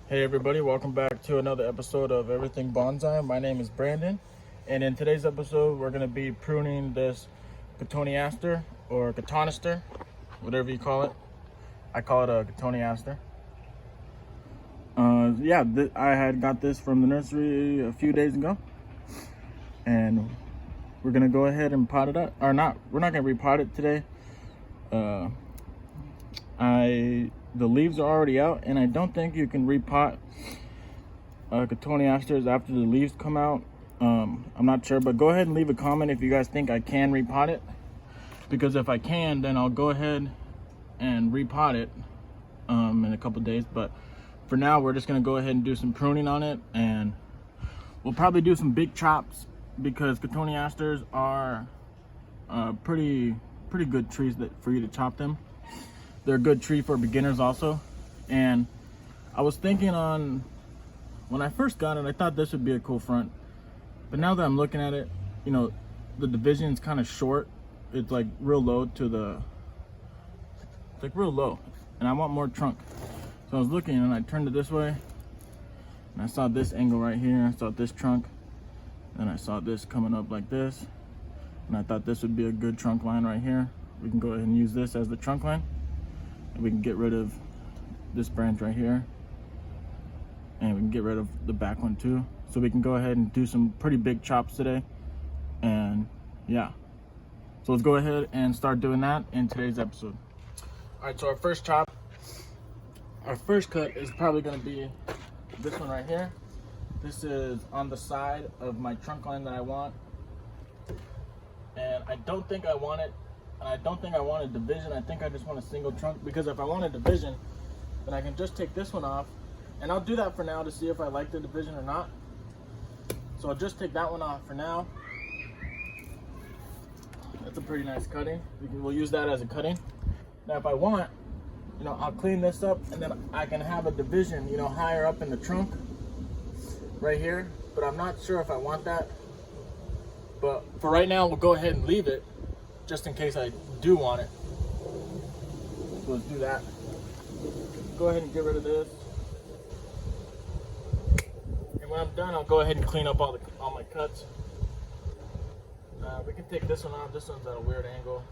Hey everybody, welcome back to another episode of Everything Bonsai. My name is Brandon, and in today's episode we're going to be pruning this Cotoneaster or Cotoneaster, whatever you call it. I call it a Cotoneaster. I had got this from the nursery a few days ago, and we're going to go ahead and pot it up, or not, we're not going to repot it today. The leaves are already out, and I don't think you can repot Cotoneasters after the leaves come out. I'm not sure, but go ahead and leave a comment if you guys think I can repot it, because if I can, then I'll go ahead and repot it in a couple days. But for now, we're just gonna go ahead and do some pruning on it, and we'll probably do some big chops because Cotoneasters are pretty good trees for you to chop them. They're a good tree for beginners also. And I was thinking on, when I first got it, I thought this would be a cool front. But now that I'm looking at it, you know, the division is kind of short. It's like real low it's like real low. And I want more trunk. So I was looking and I turned it this way. And I saw this angle right here. I saw this trunk. And I saw this coming up like this. And I thought this would be a good trunk line right here. We can go ahead and use this as the trunk line. And we can get rid of this branch right here, and we can get rid of the back one too. So we can go ahead and do some pretty big chops today. And yeah, so let's go ahead and start doing that in today's episode. All right, so our first cut is probably going to be this one right here. This is on the side of my trunk line that I want, and I don't think I want it. And I don't think I want a division. I think I just want a single trunk, because if I want a division, then I can just take this one off. And I'll do that for now to see if I like the division or not. So I'll just take that one off for now. That's a pretty nice cutting. We'll use that as a cutting. Now if I want, you know, I'll clean this up, and then I can have a division, you know, higher up in the trunk right here. But I'm not sure if I want that. But for right now, we'll go ahead and leave it, just in case I do want it. So let's do that. Go ahead and get rid of this. And when I'm done, I'll go ahead and clean up all my cuts. We can take this one off. This one's at a weird angle.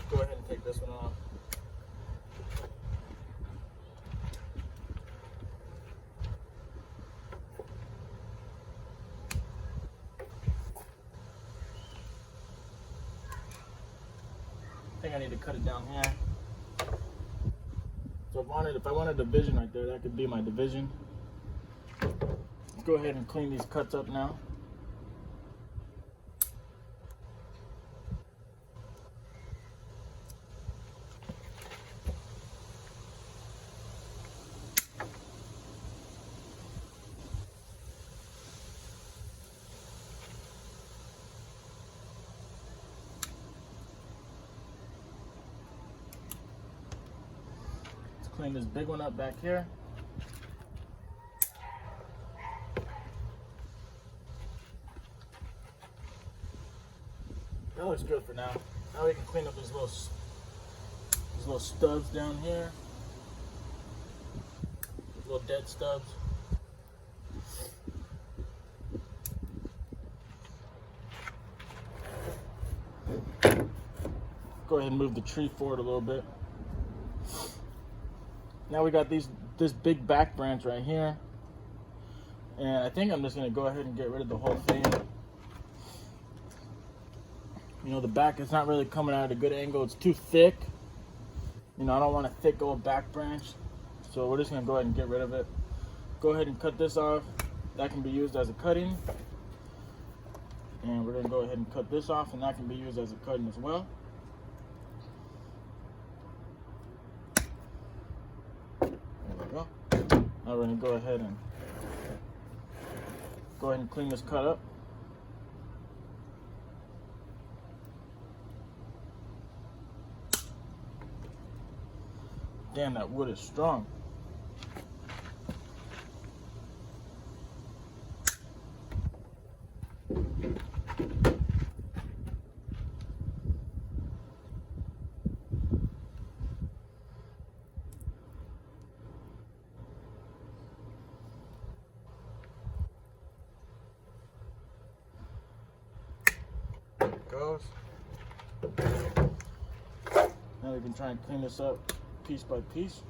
Go ahead and take this one off. I think I need to cut it down here. So if I wanted a division right there, that could be my division. Let's go ahead and clean these cuts up now. Clean this big one up back here. That looks good for now. Now we can clean up these little stubs down here. These little dead stubs. Go ahead and move the tree forward a little bit. Now we got this big back branch right here, and I think I'm just gonna go ahead and get rid of the whole thing. You know, the back is not really coming out at a good angle. It's too thick. You know, I don't want a thick old back branch, so we're just gonna go ahead and get rid of it. Go ahead and cut this off. That can be used as a cutting, and we're gonna go ahead and cut this off, and that can be used as a cutting as well. Now we're going to go ahead and clean this cut up. Damn, that wood is strong. Now we can try and clean this up piece by piece.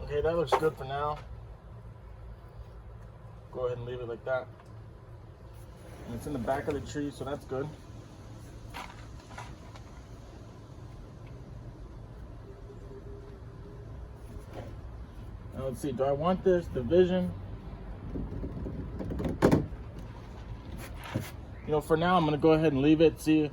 Okay, that looks good for now. Go ahead and leave it like that. And it's in the back of the tree, so that's good. Now let's see, do I want this division? You know, for now I'm gonna go ahead and leave it, see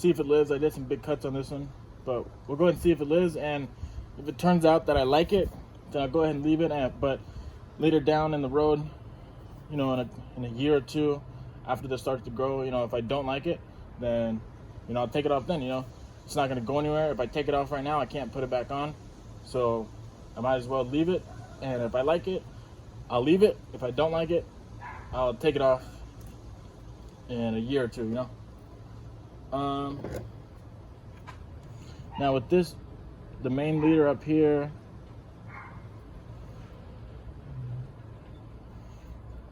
if it lives. I did some big cuts on this one, but we'll go ahead and see if it lives, and if it turns out that I like it, then I'll go ahead and leave it. But later down in the road, you know, in a year or two, after this starts to grow, you know, if I don't like it, then, you know, I'll take it off then, you know. It's not gonna go anywhere. If I take it off right now, I can't put it back on. So I might as well leave it, and if I like it, I'll leave it. If I don't like it, I'll take it off in a year or two, you know. Now with this, the main leader up here,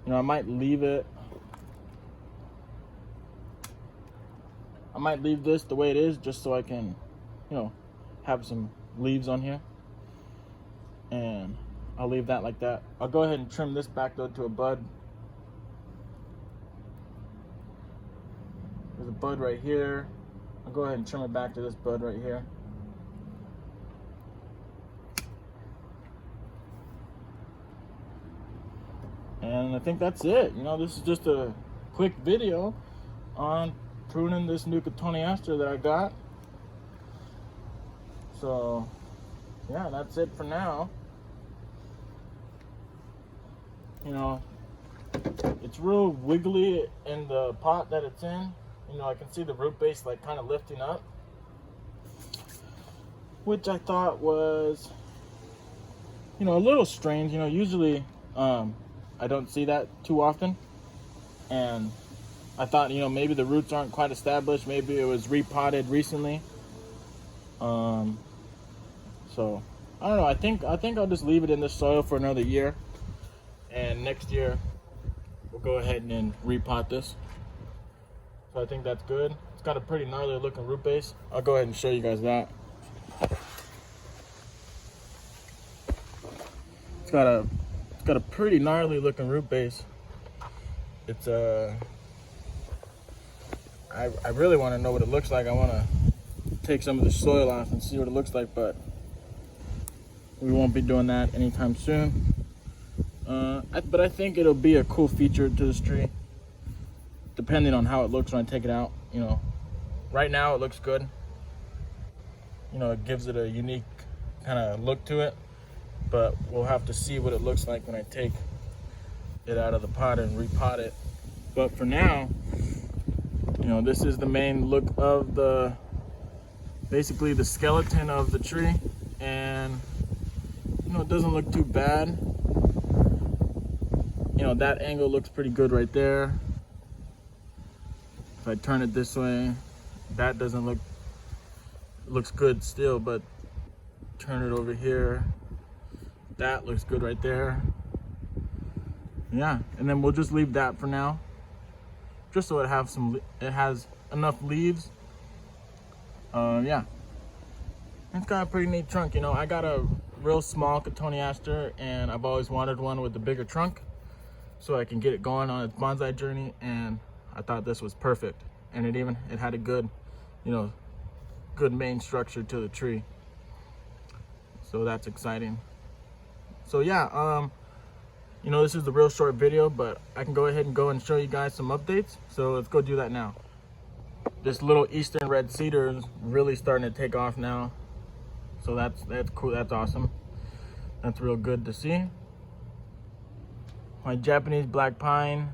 you know, I might leave it. I might leave this the way it is just so I can, you know, have some leaves on here. And I'll leave that like that. I'll go ahead and trim this back though to a bud. There's a bud right here. I'll go ahead and trim it back to this bud right here. And I think that's it. You know, this is just a quick video on pruning this new Cotoneaster that I got. So yeah, that's it for now. You know, it's real wiggly in the pot that it's in. You know, I can see the root base like kind of lifting up, which I thought was, you know, a little strange. You know, usually I don't see that too often, and I thought, you know, maybe the roots aren't quite established. Maybe it was repotted recently. So I don't know. I think I'll just leave it in this soil for another year, and next year we'll go ahead and repot this. So I think that's good. It's got a pretty gnarly looking root base. I'll go ahead and show you guys that. It's got a pretty gnarly looking root base. It's I really want to know what it looks like. I want to take some of the soil off and see what it looks like, but we won't be doing that anytime soon. But I think it'll be a cool feature to this tree, depending on how it looks when I take it out. You know, right now it looks good. You know, it gives it a unique kind of look to it, but we'll have to see what it looks like when I take it out of the pot and repot it. But for now, you know, this is the main look of basically the skeleton of the tree, and you know, it doesn't look too bad. You know, that angle looks pretty good right there. If I turn it this way, that doesn't look, it looks good still, but turn it over here, that looks good right there. Yeah, and then we'll just leave that for now, just so it has enough leaves. Yeah, it's got a pretty neat trunk. You know, I got a real small Cotoneaster, and I've always wanted one with a bigger trunk so I can get it going on its bonsai journey, and I thought this was perfect. And it had a good, you know, good main structure to the tree, so that's exciting. So yeah, you know, this is a real short video, but I can go ahead and show you guys some updates. So let's go do that now. This little eastern red cedar is really starting to take off now, so that's cool. That's awesome. That's real good to see. My Japanese black pine,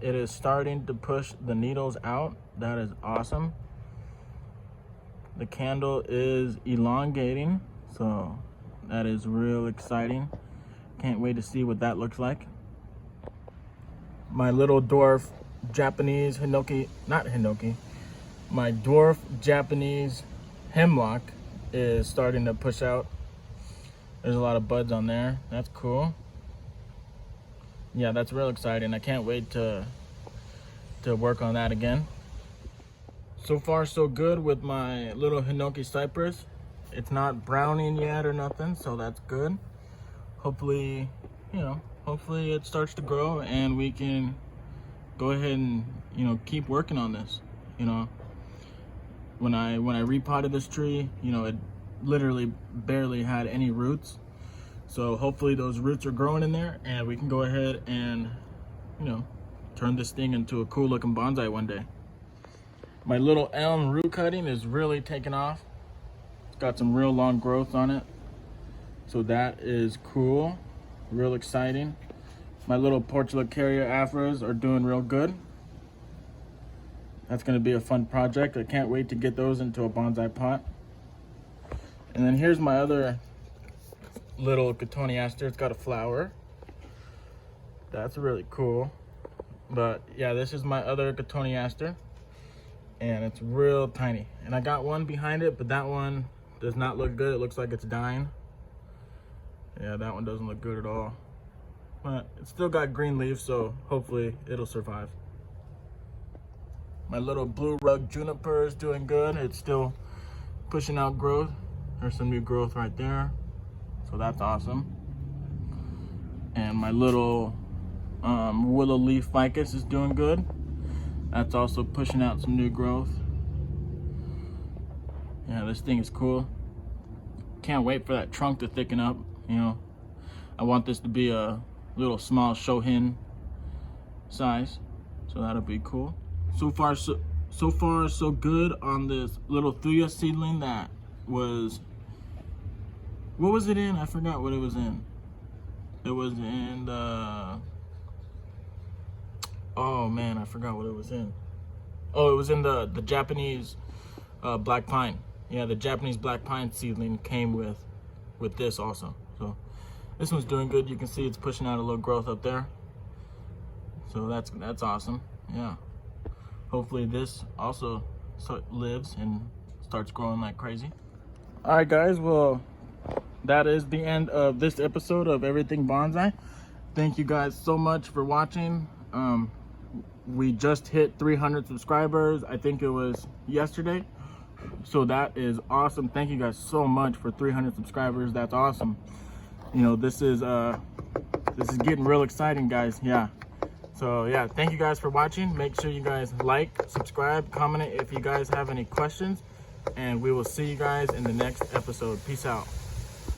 it is starting to push the needles out. That is awesome. The candle is elongating, so that is real exciting. Can't wait to see what that looks like. My little dwarf Japanese my dwarf Japanese hemlock is starting to push out. There's a lot of buds on there. That's cool. Yeah, that's real exciting. I can't wait to to work on that again. So far so good with my little Hinoki cypress. It's not browning yet or nothing, so that's good. Hopefully, you know, hopefully it starts to grow and we can go ahead and, you know, keep working on this. You know, when I repotted this tree, you know, it literally barely had any roots. So hopefully those roots are growing in there and we can go ahead and, you know, turn this thing into a cool looking bonsai one day. My little elm root cutting is really taking off. It's got some real long growth on it. So that is cool, real exciting. My little Portulacaria afras are doing real good. That's gonna be a fun project. I can't wait to get those into a bonsai pot. And then here's my other little Cotoneaster. It's got a flower. That's really cool. But yeah, this is my other Cotoneaster. And it's real tiny. And I got one behind it, but that one does not look good. It looks like it's dying. Yeah, that one doesn't look good at all. But it's still got green leaves, so hopefully it'll survive. My little blue rug juniper is doing good. It's still pushing out growth. There's some new growth right there. So that's awesome. And my little willow leaf ficus is doing good. That's also pushing out some new growth. Yeah, this thing is cool. Can't wait for that trunk to thicken up. You know, I want this to be a little small shohin size, so that'll be cool. So far so good on this little thuya seedling that was, what was it in? I forgot what it was in. It was in the, oh man, I forgot what it was in. Oh, it was in the Japanese black pine. Yeah, the Japanese black pine seedling came with this also. So this one's doing good. You can see it's pushing out a little growth up there. So that's awesome. Yeah. Hopefully this also lives and starts growing like crazy. All right, guys. Well, that is the end of this episode of Everything Bonsai. Thank you guys so much for watching. We just hit 300 subscribers. I think it was yesterday. So that is awesome. Thank you guys so much for 300 subscribers. That's awesome. You know, this is getting real exciting, guys. Yeah. So yeah, thank you guys for watching. Make sure you guys like, subscribe, comment if you guys have any questions, and we will see you guys in the next episode. Peace out.